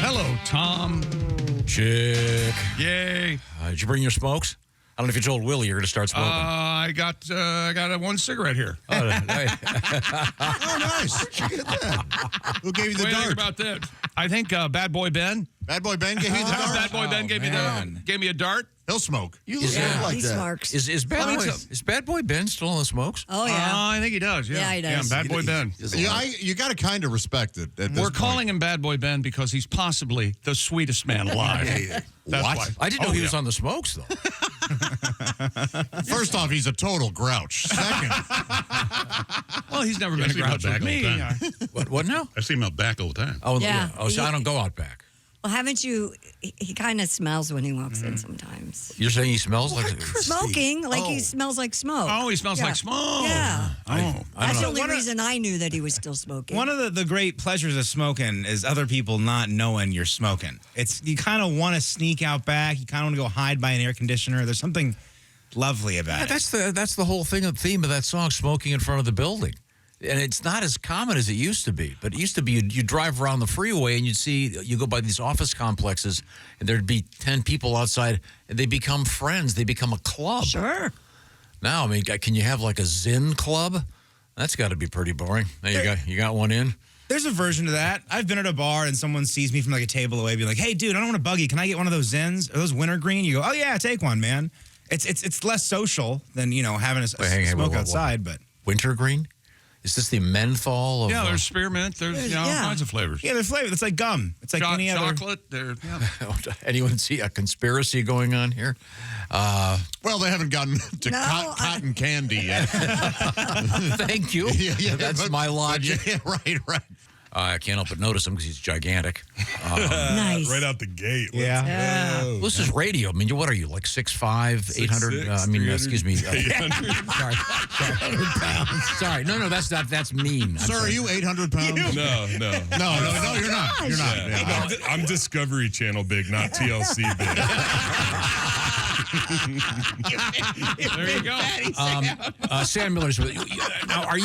Hello, Tom. Chick. Yay. Did you bring your smokes? I don't know if you told Willie you're going to start smoking. I got one cigarette here. Oh, nice. Oh, nice. Where'd you get that? Who gave you the What do you think dart? about that? I think Bad Boy Ben. Bad Boy Ben gave you the dart? Bad Boy Ben gave me a dart. He'll smoke. You look like he that. smokes. Is Bad Boy Ben still on the smokes? Oh, yeah. I think he does. Yeah, Yeah, he does. Bad Boy Ben. You got to kind of respect it. At this We're point. calling him Bad Boy Ben because he's possibly the sweetest man alive. That's What? why. I didn't know he was on the smokes, though. First off, he's a total grouch. Second, Well, he's never been a I see him out grouch with back all me. the time. What now? I see him out back all the time. Oh, Yeah. Oh, so I don't go out back. Well, haven't you? He kind of smells when he walks in sometimes. You're saying he smells like... Smoking, like he smells like smoke. Oh, he smells Yeah. like smoke. Yeah. Oh. That's the know. only reason I knew that he was still smoking. One of the great pleasures of smoking is other people not knowing you're smoking. It's you kind of want to sneak out back. You kind of want to go hide by an air conditioner. There's something lovely about it. That's the whole theme of that song, smoking in front of the building. And it's not as common as it used to be. But it used to be you drive around the freeway and you go by these office complexes and there'd be 10 people outside and they become friends. They become a club. Sure. Now, I mean, can you have like a Zen club? That's got to be pretty boring. There you got one in. There's a version of that. I've been at a bar and someone sees me from like a table away, be like, "Hey, dude, I don't want a buggy. Can I get one of those Zens? Are those wintergreen?" You go, "Oh yeah, take one, man." It's less social than having a smoke outside, but Wintergreen? Is this the menthol of... Yeah, there's spearmint. There's all kinds of flavors. yeah, they're flavored. It's like gum. It's like any other. Chocolate. Anyone see a conspiracy going on here? well, they haven't gotten to cotton candy yet. Thank you. That's my logic. Yeah, right. I can't help but notice him because he's gigantic. Nice. Right out the gate. Yeah. Well, this is radio. I mean, what are you, like 6'5", 800? 6'6", Excuse me. 800. Sorry. 800 pounds. Sorry. No, that's mean. Sir, are you 800 pounds? No. No, you're not. You're not. Yeah. I'm Discovery Channel big, not TLC big. There you go. Sam Miller's with you. Now, are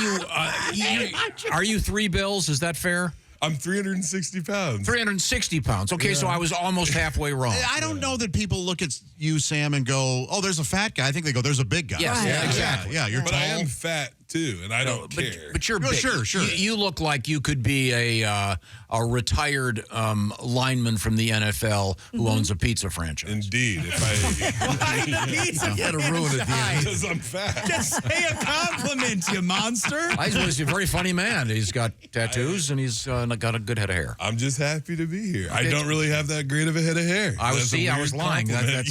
you 3 bills? Is that fair? I'm 360 pounds. 360 pounds. Okay, so I was almost halfway wrong. I don't know that people look at you, Sam, and go, "Oh, there's a fat guy." I think they go, "There's a big guy." Yes, Right. yeah, exactly. Yeah, you're But tall. I am fat too, and I don't care. But you're Oh, big. sure. You look like you could be a retired lineman from the NFL who owns a pizza franchise. Indeed, if I You had to ruin it, because I'm fat. Just say a compliment, you monster. He's a very funny man. He's got tattoos and he's got a good head of hair. I'm just happy to be here. I don't really have that great of a head of hair. I was lying. Compliment.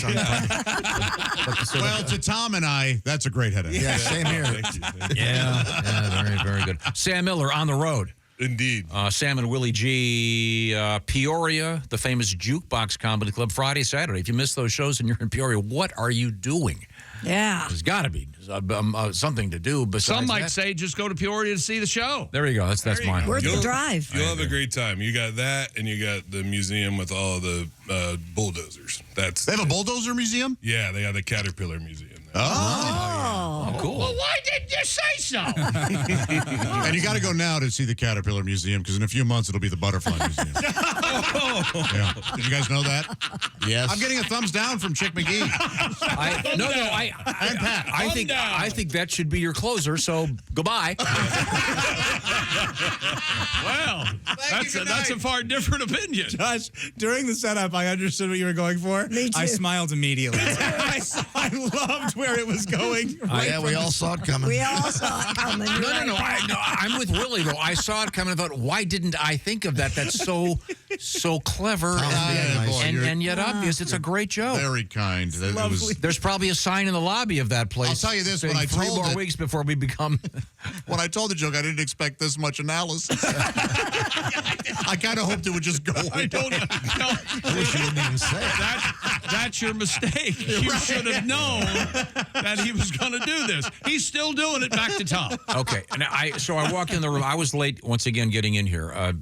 Well, to Tom and I, that's a great head of hair. Yeah, same here. Thank you. Yeah, very, very good. Sam Miller on the road. Indeed. Sam and Willie G. Peoria, the famous Jukebox Comedy Club, Friday, Saturday. If you miss those shows and you're in Peoria, what are you doing? Yeah. There's got to be something to do besides Some might that. say just go to Peoria to see the show. There you go. That's mine. Worth the drive. You'll have a great time. You got that, and you got the museum with all the bulldozers. They have a bulldozer museum? Yeah, they got the Caterpillar Museum. Oh. Cool. Well, why didn't you say so? And you got to go now to see the Caterpillar Museum because in a few months it'll be the Butterfly Museum. Yeah. Did you guys know that? Yes. I'm getting a thumbs down from Chick McGee. I think that should be your closer. So goodbye. Well, that's a far different opinion. Josh, during the setup, I understood what you were going for. Me too. I smiled immediately. I loved where it was going. Yeah, we all saw it coming. We all saw it coming. No. I'm with Willie though. I saw it coming. I thought, why didn't I think of that? That's so clever and yet obvious. It's a great joke. Very kind. It was, There's probably a sign in the lobby of that place. I'll tell you this, saying when I 3 told more it- weeks before we become... when I told the joke, I didn't expect this much analysis. I kind of hoped it would just go away. I don't know. No, I wish you didn't even say it. that's your mistake. You should have known that he was going to do this. He's still doing it. Back to Tom. Okay. And so I walked in the room. I was late once again getting in here.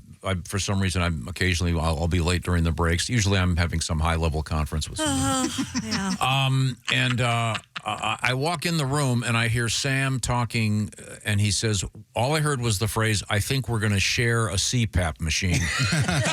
for some reason, I'll be late during the breaks. Usually, I'm having some high level conference with someone. Yeah. I walk in the room and I hear Sam talking, and he says, "All I heard was the phrase, I think we're going to share a CPAP machine."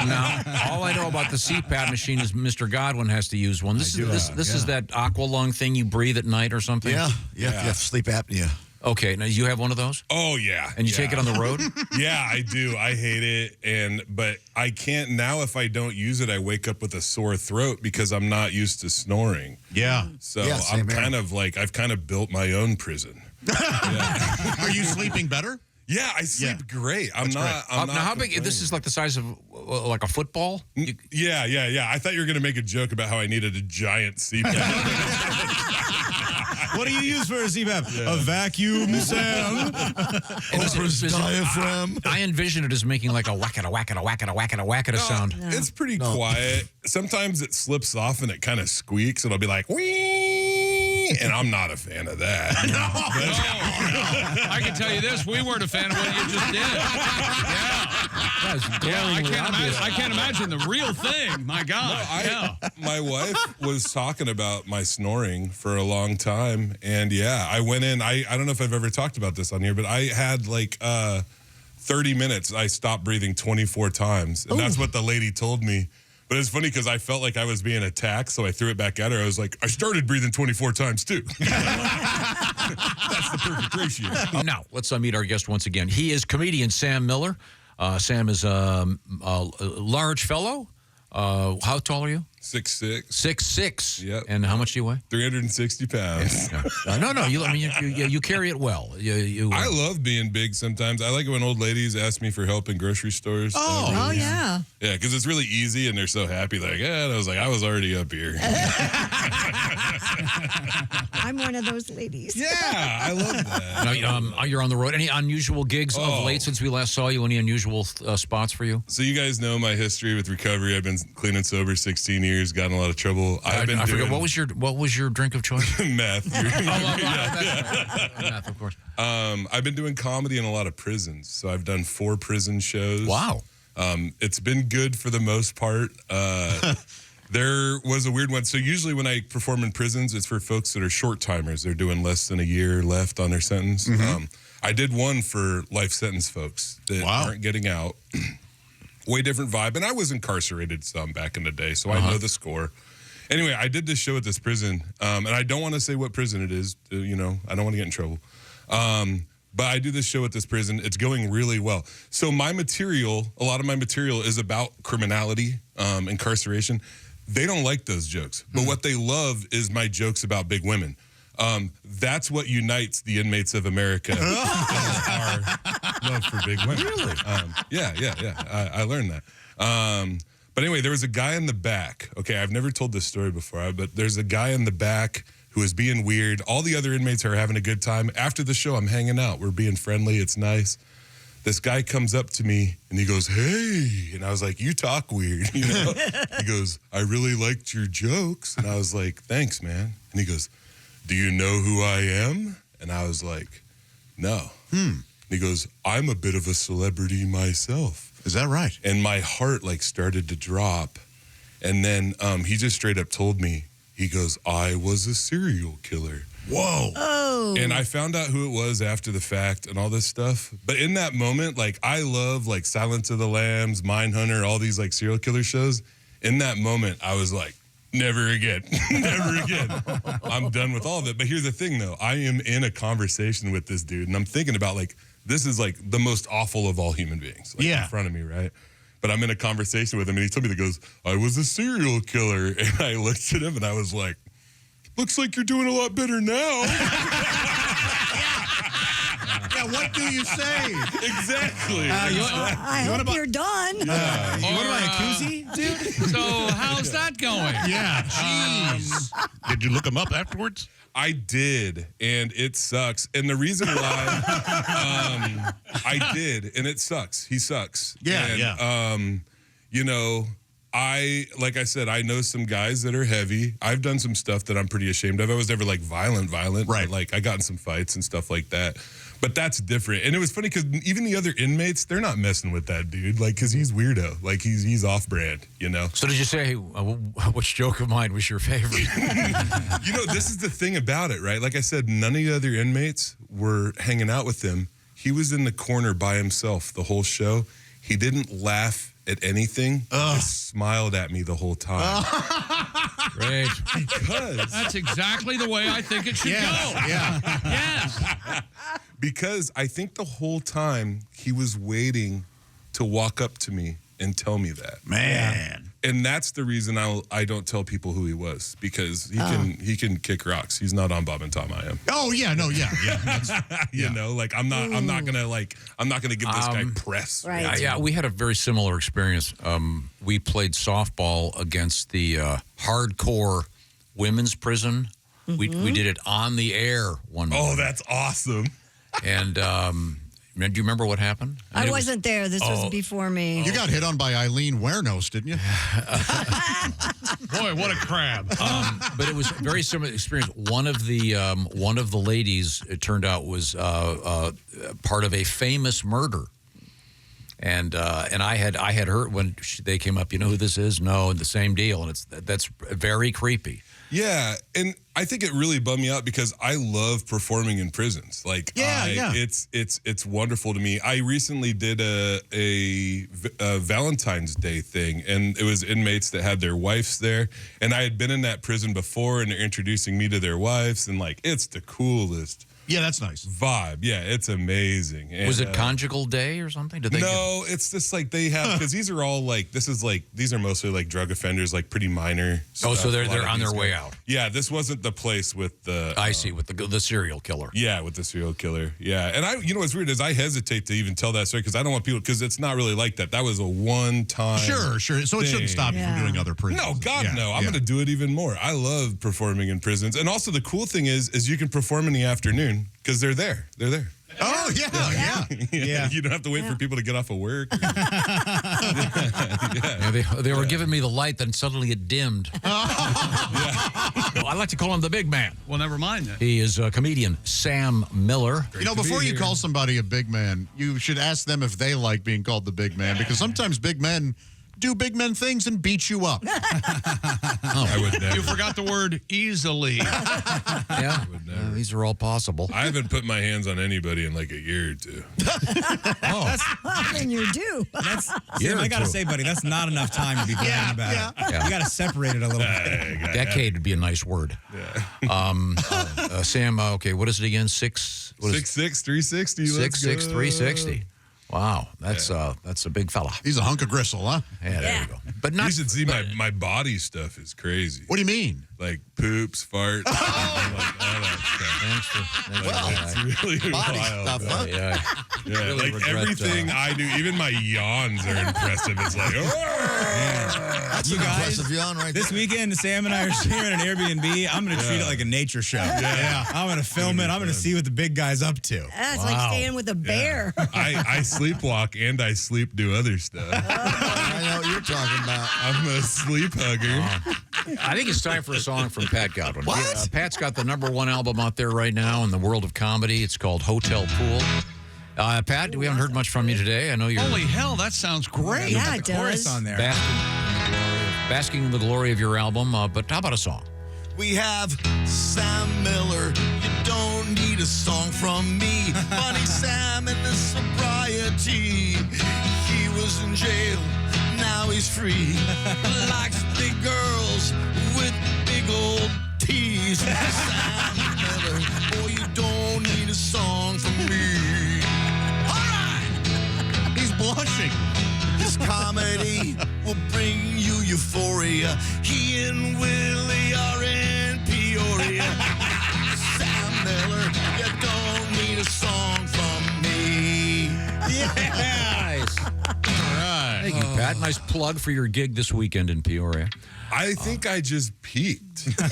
Now, all I know about the CPAP machine is Mr. Godwin has to use one. This is that aqua lung thing you breathe at night or something? Yeah. You have sleep apnea. Okay, now you have one of those? Oh, yeah. And you take it on the road? Yeah, I do. I hate it. But I can't now. If I don't use it, I wake up with a sore throat because I'm not used to snoring. Yeah. So Yeah, I'm same here. kind of like, I've kind of built my own prison. Are you sleeping better? Yeah, I sleep great. I'm That's not. great. I'm Now, not how big? This is like the size of like a football? Yeah. I thought you were going to make a joke about how I needed a giant CPAP. What do you use for a CPAP? A vacuum, Sam. Over his diaphragm. I envision it as making like a whackata, whackata, whackata, whackata, whackata sound. It's pretty quiet. Sometimes it slips off and it kind of squeaks. It'll be like, wee, and I'm not a fan of that. I can tell you this: we weren't a fan of what you just did. I can't imagine the real thing. My God. My wife was talking about my snoring for a long time, and I went in. I don't know if I've ever talked about this on here, but I had like 30 minutes. I stopped breathing 24 times, and that's what the lady told me. But it's funny because I felt like I was being attacked, so I threw it back at her. I was like, I started breathing 24 times too. That's the perfect ratio. Now, let's meet our guest once again. He is comedian Sam Miller. Sam is a large fellow. How tall are you? 6'6". 6'6". Yep. And how much do you weigh? 360 pounds. No. You carry it well. I love being big sometimes. I like it when old ladies ask me for help in grocery stores. Oh, yeah. Yeah, because it's really easy and they're so happy. Like, and I was like, I was already up here. I'm one of those ladies. Yeah, I love that. Now, you're on the road. Any unusual gigs of late since we last saw you? Any unusual spots for you? So you guys know my history with recovery. I've been clean and sober 16 years, got in a lot of trouble. I forget, what was your drink of choice? meth. Meth, of course. I've been doing comedy in a lot of prisons. So I've done 4 prison shows. Wow. It's been good for the most part. There was a weird one. So usually when I perform in prisons, it's for folks that are short timers. They're doing less than a year left on their sentence. I did one for life sentence folks that aren't getting out. Way different vibe. And I was incarcerated some back in the day, so I know the score. Anyway, I did this show at this prison, and I don't want to say what prison it is. I don't want to get in trouble. But I do this show at this prison. It's going really well. So a lot of my material is about criminality, incarceration. They don't like those jokes. But what they love is my jokes about big women. That's what unites the inmates of America. Our love for big women. Really? I learned that. But anyway, there was a guy in the back. Okay, I've never told this story before, but there's a guy in the back who is being weird. All the other inmates are having a good time. After the show, I'm hanging out. We're being friendly. It's nice. This guy comes up to me and he goes, "Hey," and I was like, "You talk weird," He goes, "I really liked your jokes," and I was like, "Thanks, man." And he goes, "Do you know who I am?" And I was like, "No." And he goes, "I'm a bit of a celebrity myself." Is that right? And my heart started to drop. And then he just straight up told me, he goes, "I was a serial killer." Whoa. Oh. And I found out who it was after the fact and all this stuff. But in that moment, I love Silence of the Lambs, Mindhunter, all these serial killer shows. In that moment, I was like, never again. Never again. I'm done with all of it. But here's the thing, though. I am in a conversation with this dude, and I'm thinking about, this is, the most awful of all human beings. In front of me, right? But I'm in a conversation with him, and he told me, I was a serial killer. And I looked at him, and I was like, looks like you're doing a lot better now. Yeah, what do you say? Exactly. I hope you're done. What am I, a koozie, dude? So how's that going? Yeah, jeez. Did you look him up afterwards? I did, and it sucks. And the reason why I did, and it sucks. He sucks. Yeah, like I said, I know some guys that are heavy. I've done some stuff that I'm pretty ashamed of. I was never violent, right? But, I got in some fights and stuff like that. But that's different. And it was funny because even the other inmates, they're not messing with that dude. Like, because he's weirdo. Like, he's off-brand, you know? So did you say, which joke of mine was your favorite? You know, this is the thing about it, right? Like I said, none of the other inmates were hanging out with him. He was in the corner by himself the whole show. He didn't laugh at anything. He just smiled at me the whole time. Great. Because That's exactly the way I think it should go. Yeah. Yes. Because I think the whole time he was waiting to walk up to me and tell me that. Man. And that's the reason I don't tell people who he was, because he can kick rocks. He's not on Bob and Tom. I am. Oh yeah, no, yeah. You know, like I'm not gonna give this guy press. Right. Yeah, we had a very similar experience. We played softball against the hardcore women's prison. We did it on the air one morning. Oh, that's awesome. And do you remember what happened? I wasn't there. This was before me. You got hit on by Eileen Wernos, didn't you? Boy, what a crab. But it was a very similar experience. One of the ladies, it turned out, was part of a famous murder. And I had heard when they came up, you know who this is? No, and the same deal. And that's very creepy. Yeah, and I think it really bummed me out because I love performing in prisons. Like, it's wonderful to me. I recently did a Valentine's Day thing, and it was inmates that had their wives there, and I had been in that prison before, and they're introducing me to their wives, and like, it's the coolest. Yeah, that's nice. Vibe. Yeah, it's amazing. And, Was it conjugal day or something? Did they no, it's just like they have, because these are all like, these are mostly like drug offenders, like pretty minor stuff. Oh, so they're A lot of on these their way guys. out. Yeah, this wasn't the place with the... I see, with the serial killer. Yeah, with the serial killer. Yeah, and you know what's weird is I hesitate to even tell that story because I don't want people, because it's not really like that. That was a one-time... Sure. So it shouldn't stop you from doing other prisons. No, God, no. I'm Yeah. going to do it even more. I love performing in prisons. And also the cool thing is you can perform in the afternoon because they're there. They're there. Oh, yeah. Yeah. You don't have to wait for people to get off of work. Yeah, they were giving me the light, then suddenly it dimmed. I like to call him the big man. Well, never mind that. He is a comedian, Sam Miller. You know, before you call somebody a big man, you should ask them if they like being called the big man, because sometimes big men do big men things and beat you up. I would never. You forgot the word easily. Yeah, these are all possible. I haven't put my hands on anybody in like a year or two. And you do. Sam, I gotta say, buddy, that's not enough time to be bragging about it. You gotta separate it a little bit. Decade would be a nice word. Sam, okay, what is it again? 6'6", 360. 6'6", 360. Wow, that's a big fella. He's a hunk of gristle, huh? Yeah, there you go. But not. You should see my body stuff is crazy. What do you mean? Like poops, farts, like all that stuff. It's really Body wild. stuff, huh? Yeah. Yeah, Really like regret, everything I do, even my yawns are impressive. It's like, That's You an guys, impressive yawn right This there. weekend, Sam and I are sharing an Airbnb. I'm going to treat it like a nature show. Yeah. I'm going to film it. I'm going to see what the big guy's up to. That's like staying with a bear. I sleepwalk and I sleep do other stuff. I know what you're talking about. I'm a sleep hugger. I think it's time for a song from Pat Godwin. What? Yeah, Pat's got the #1 album out there right now in the world of comedy. It's called Hotel Pool. Pat, we haven't heard much from you today. I know you're Holy hell, that sounds great. Yeah, it Chorus does. on there. basking in the glory of your album. But how about a song? We have Sam Miller. You don't need a song from me. Funny Sam and the sobriety. He was in jail, now he's free. Likes big girls with big old teeth. Sam Miller, boy, you don't need a song from me. All right. He's blushing. His comedy will bring you euphoria. He and Willie are in Peoria. Sam Miller, you don't need a song from me. Nice. All right. Thank you, Pat. Nice plug for your gig this weekend in Peoria. I think I just peaked. What do you